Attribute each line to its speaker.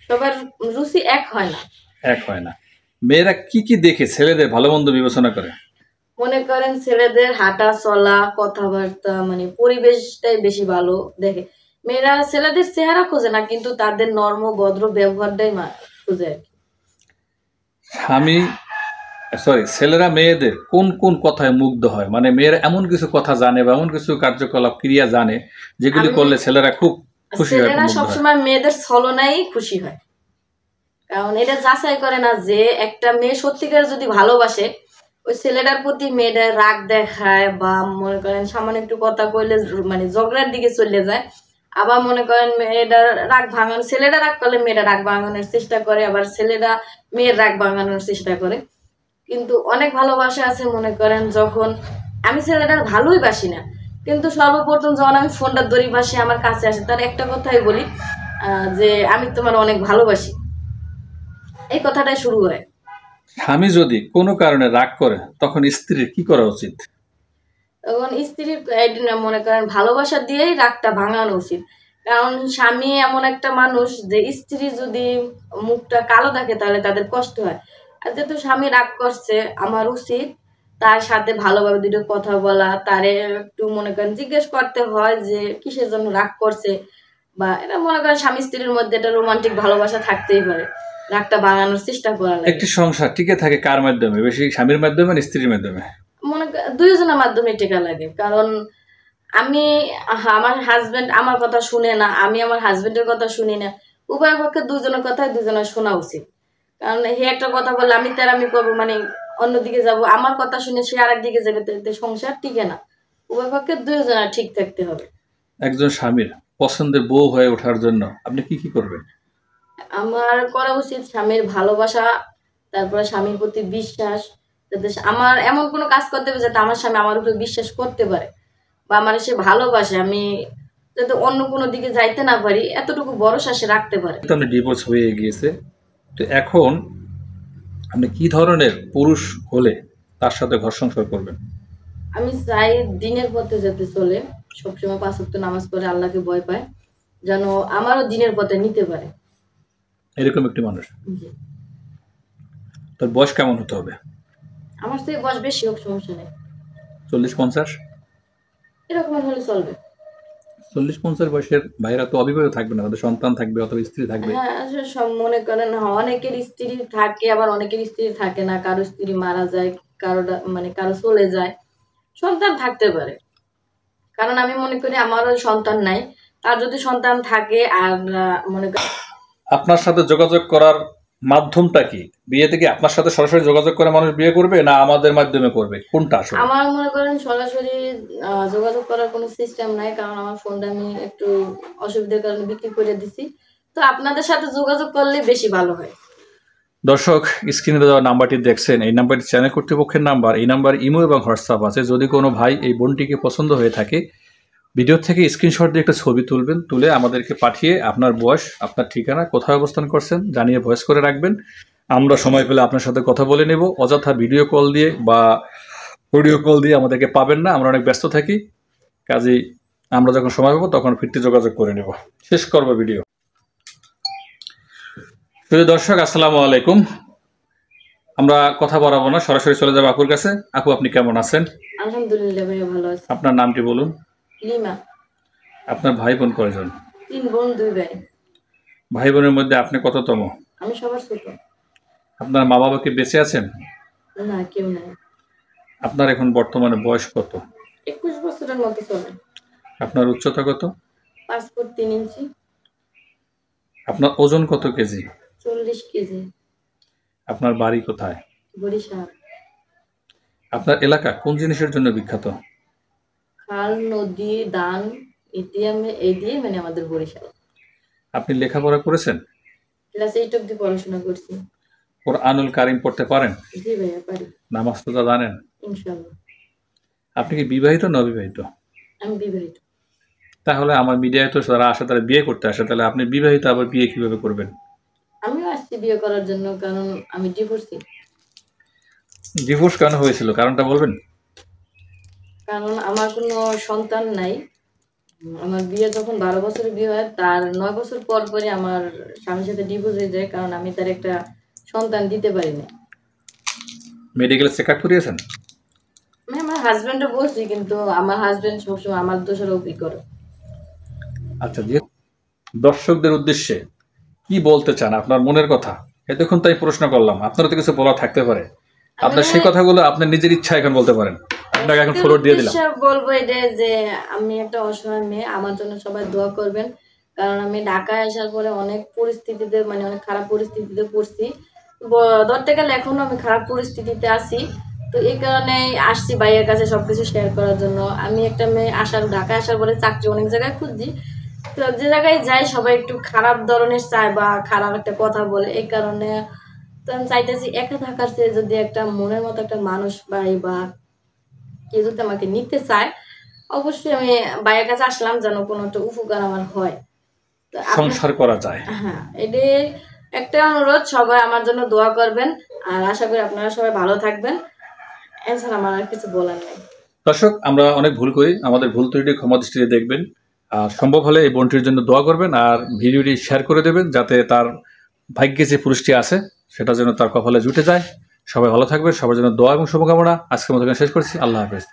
Speaker 1: সবার রুচি এক হয় না।
Speaker 2: এক হয় না। মেয়েরা কি কি দেখে ছেলেদের ভালো মন্দ বিবেচনা করে?
Speaker 1: মনে করেন ছেলেদের হাঁটা চলা কথাবার্তা মানে পরিবেশটাই বেশি ভালো দেখে। মেয়েরা ছেলেদের চেহারা খোঁজে না, কিন্তু তাদের নর্ম ভদ্র ব্যবহারটাই খুঁজে আর কি।
Speaker 2: স্বামী ছেলেরা মেয়েদের কোন কোন কথায় মুগ্ধ হয়? মানে মেয়েরা এমন কিছু কথা জানে বা এমন কিছু কার্যকলাপ ক্রিয়া জানে যেগুলি করলে ছেলেরা খুব খুশি হয়,
Speaker 1: ছেলেরা
Speaker 2: মুগ্ধ হয়?
Speaker 1: সবসময় মেয়েদের ছলনায় খুশি হয়, কারণ এটা যাচাই করে না যে একটা মেয়ে সত্যিকার যদি ভালোবাসে, ওই ছেলেটার প্রতি মেয়েটা রাগ দেখায় বা মনে করেন সামান্য একটু কথা কইলে মানে ঝগড়ার দিকে চলে যায়। আবার মনে করেন মেয়েটা রাগ ভাঙানো, ছেলেটা রাগ করলে মেয়েটা রাগ ভাঙানোর চেষ্টা করে, আবার ছেলেরা মেয়ের রাগ ভাঙানোর চেষ্টা করে। কিন্তু অনেক ভালোবাসা আছে মনে করেন যখন আমি ছেলেটার ভালোই বাসি না, কিন্তু সর্বপ্রথম যখন আমি ফোনটা ধরি বা সে আমার কাছে আসে, তার একটা কথাই বলি যে আমি তোমার অনেক ভালোবাসি, এই কথাটাই শুরু হয়।
Speaker 2: স্বামী যদি কোনো কারণে রাগ করে তখন স্ত্রীর কি করা উচিত?
Speaker 1: তখন স্ত্রীর মনে করেন ভালোবাসা দিয়েই রাগটা ভাঙানো উচিত। কারণ স্বামী এমন একটা মানুষ যে স্ত্রী যদি মুখটা কালো থাকে তাহলে তাদের কষ্ট হয়। আর যেহেতু স্বামী রাগ করছে, আমার উচিত তার সাথে ভালোভাবে দুটো কথা বলা, তারে একটু মনে করেন জিজ্ঞেস করতে হয় যে কিসের জন্য রাগ করছে, বা এটা মনে করেন স্বামী স্ত্রীর মধ্যে একটা রোমান্টিক ভালোবাসা থাকতেই পারে, রাগটা ভাঙানোর চেষ্টা করা লাগে।
Speaker 2: একটি সংসার টিকে থাকে কার মাধ্যমে? বেশি স্বামীর মাধ্যমে না স্ত্রীর মাধ্যমে?
Speaker 1: মনে দুইজনের মাধ্যমে টেকা লাগে। কারণ আমি আমার হাজবেন্ড আমার কথা শুনে না, আমি আমার হাজবেন্ডের কথা শুনি না। উভয় পক্ষে দুজনের কথাই দুজনের শোনা উচিত। কারণ হে একটা কথা বললে আমি তার আমি করবো, মানে অন্যদিকে যাব, আমার কথা শুনে সে আরেক দিকে যাবে, তো সংসার টিকে না। উভয় পক্ষে দুজনের ঠিক থাকতে হবে।
Speaker 2: একজন স্বামীর পছন্দের বউ হয়ে ওঠার জন্য আপনি কি কি করবেন?
Speaker 1: আমার করা উচিত স্বামীর ভালোবাসা, তারপরে স্বামীর প্রতি বিশ্বাস, যাতে আমার এমন কোনো কাজ করতে হবে যাতে আমার স্বামী আমার উপরে বিশ্বাস করতে পারে বা আমার সে ভালোবাসে, আমি যাতে অন্য কোনো দিকে যাইতে না পারি এতটুকু ভরসা সে রাখতে পারে।
Speaker 2: আপনি ডিভোর্স হয়ে গিয়েছে, তো এখন আপনি কি ধরনের পুরুষ হলে তার সাথে ঘর সংসার করবেন?
Speaker 1: আমি চাই দিনের পথে যাতে চলে, সবসময় 5 ওয়াক্ত নামাজ পড়ে আল্লাহকে ভয় পায়, যেন আমারও দিনের পথে নিতে পারে।
Speaker 2: এরকম একটি মানুষ।
Speaker 1: জি।
Speaker 2: তার বয়স কেমন হতে হবে?
Speaker 1: আমার থেকে বয়স বেশি হোক সমস্যা নেই,
Speaker 2: 40-50?
Speaker 1: এরকম হলে চলবে।
Speaker 2: 40-50 বয়সের ভাইরা তো অবিবাহিত থাকবে না, তাদের সন্তান থাকবে অথবা স্ত্রী থাকবে।
Speaker 1: হ্যাঁ, আসলে সব মনে করেন অনেকের স্ত্রী থাকে, আবার অনেকের স্ত্রী থাকে না, কারো স্ত্রী মারা যায়, মানে কারো চলে যায়, সন্তান থাকতে পারে। কারণ আমি মনে করি আমারও সন্তান নাই, তার যদি সন্তান থাকে আর মনে করেন
Speaker 2: আপনার সাথে যোগাযোগ করার মাধ্যমটা কি? বিয়ে থেকে আপনার সাথে সরাসরি যোগাযোগ করে মানুষ বিয়ে করবে না আমাদের মাধ্যমে করবে, কোনটা আসলে?
Speaker 1: আমার মনে করেন সরাসরি যোগাযোগ করার কোনো সিস্টেম নাই, কারণ আমার ফোনটা আমি একটু অসুবিধার কারণে বিক্রি করে দিছি। তো আপনাদের সাথে যোগাযোগ করলে বেশি ভালো হয়।
Speaker 2: দর্শক, স্ক্রিনে দেওয়া নাম্বারটি দেখছেন, এই নাম্বারটি চ্যানেল কর্তৃপক্ষের নাম্বার। এই নাম্বার ইমো এবং হোয়াটসঅ্যাপ আছে। যদি কোনো ভাই এই বোনটিকে পছন্দ হয়ে থাকে, ভিডিও থেকে স্ক্রিনশট দিয়ে একটা ছবি তুলবেন, তুলে আমাদেরকে পাঠিয়ে আপনার বয়স, আপনার ঠিকানা, কোথায় অবস্থান করছেন জানিয়ে ভয়েস করে রাখবেন। আমরা সময় পেলে আপনার সাথে কথা বলে নেব। অযথা ভিডিও কল দিয়ে বা অডিও কল দিয়ে আমাদেরকে পাবেন না, আমরা অনেক ব্যস্ত থাকি। কাজেই আমরা যখন সময় পাবো তখন ফিরতে যোগাযোগ করে নেব। শেষ করবো ভিডিও। প্রিয় দর্শক, আসসালামু আলাইকুম। আমরা কথা বাড়াবো না, সরাসরি চলে যাবো আপুর কাছে। আপু, আপনি কেমন আছেন?
Speaker 1: আলহামদুলিল্লাহ ভাইয়া, ভালো আছি।
Speaker 2: আপনার নামটি বলুন।
Speaker 1: লিমা।
Speaker 2: আপনার ভাই বোন কয়জন?
Speaker 1: 3 বোন 2 ভাই।
Speaker 2: ভাই বোনের মধ্যে আপনি কততম?
Speaker 1: আমি সবার ছোট।
Speaker 2: আপনার মা বাবা কি বেঁচে আছেন?
Speaker 1: না, কেউ নাই।
Speaker 2: আপনার এখন বর্তমানে বয়স কত?
Speaker 1: 21 বছরের মতো চলে।
Speaker 2: আপনার উচ্চতা কত?
Speaker 1: 5 ফুট 3 ইঞ্চি।
Speaker 2: আপনার ওজন কত কেজি?
Speaker 1: 40 কেজি।
Speaker 2: আপনার বাড়ি কোথায়?
Speaker 1: বরিশাল।
Speaker 2: আপনার এলাকা কোন জিনিসের জন্য বিখ্যাত?
Speaker 1: খাল, নদী, দান, এটিএম, এই দিয়ে মানে আমাদের বরিশাল।
Speaker 2: আপনি লেখাপড়া করেছেন?
Speaker 1: ক্লাস 8 অবধি পড়াশোনা করছি।
Speaker 2: কোরআনুল কারীম পড়তে পারেন?
Speaker 1: জি ভাইয়া, পারি।
Speaker 2: নামাজ রোজা জানেন?
Speaker 1: ইনশাআল্লাহ।
Speaker 2: আপনি কি বিবাহিত না অবিবাহিত?
Speaker 1: আমি বিবাহিত।
Speaker 2: তাহলে আমার মিডিয়ায় তো যারা আসে তারা বিয়ে করতে আসে, তাহলে আপনি বিবাহিত আবার বিয়ে কিভাবে করবেন?
Speaker 1: আমিও আসছি বিয়ে করার জন্য, কারণ আমি ডিভোর্সি।
Speaker 2: ডিভোর্স কেন হয়েছিল, কারণটা বলবেন?
Speaker 1: কারণ আমার কোনো সন্তান নাই, আমার বিয়ে যখন 12 বছরের বিয়ে হয়, তার 9 বছর পর পরই আমার স্বামীর সাথে ডিভোর্স হয়ে যায়, কারণ আমি তার একটা সন্তান দিতে পারিনি।
Speaker 2: মেডিকেল চেক আপ করিয়েছেন?
Speaker 1: আমি আমার হাজবেন্ডও বলছি, কিন্তু আমার হাজবেন্ড সবসময় আমার দোষারোপই করে।
Speaker 2: আচ্ছা, যে দর্শকদের উদ্দেশ্যে কি বলতে চান, আপনার মনের কথা? এতক্ষণ তাই প্রশ্ন করলাম, আপনারও তো কিছু বলা থাকতে পারে। আপনার সেই কথাগুলো আপনার নিজের ইচ্ছা এখন বলতে পারেন। আপনাকে এখন ফ্লোর দিয়ে দিলাম।
Speaker 1: বলবো এটা যে আমি একটা অসহায় মেয়ে, আমার জন্য সবাই দোয়া করবেন, কারণ আমি ঢাকায় আসার পরে অনেক পরিস্থিতিতে, মানে অনেক খারাপ পরিস্থিতিতে পড়ছি। ধরতে গেলে এখনো আমি খারাপ পরিস্থিতিতে আছি। তো এই কারণে আসছি ভাইয়ের কাছে সবকিছু শেয়ার করার জন্য। আমি একটা মেয়ে, ঢাকায় আসার পরে চাকরি অনেক জায়গায় খুঁজছি, তো যে জায়গায় যাই সবাই একটু খারাপ ধরনের চায় বা খারাপ একটা কথা বলে। এই কারণে তো আমি চাইতেছি একা থাকার চেয়ে যদি একটা মনের মতো একটা মানুষ পাই, বা কেউ যদি আমাকে নিতে চায়, অবশ্যই আমি ভাইয়ের কাছে আসলাম যেন কোনো একটা উপকার আমার হয়। তো
Speaker 2: সংসার করা যায়।
Speaker 1: হ্যাঁ, এটাই একটা অনুরোধ, সবাই আমার জন্য দোয়া করবেন, আর আশা করি আপনারা সবাই ভালো থাকবেন। এছাড়া আমার আর কিছু বলার নেই।
Speaker 2: দর্শক, আমরা অনেক ভুল করি, আমাদের ভুল ত্রুটি ক্ষমা দৃষ্টিতে দেখবেন, আর সম্ভব হলে এই বোনটির জন্য দোয়া করবেন, আর ভিডিওটি শেয়ার করে দেবেন যাতে তার ভাগ্যে যে পুরুষটি আছে সেটা যেন তার কপালে জুটে যায়। সবাই ভালো থাকবেন, সবার জন্য দোয়া এবং শুভকামনা। আজকের মতো শেষ করছি। আল্লাহ হাফেজ।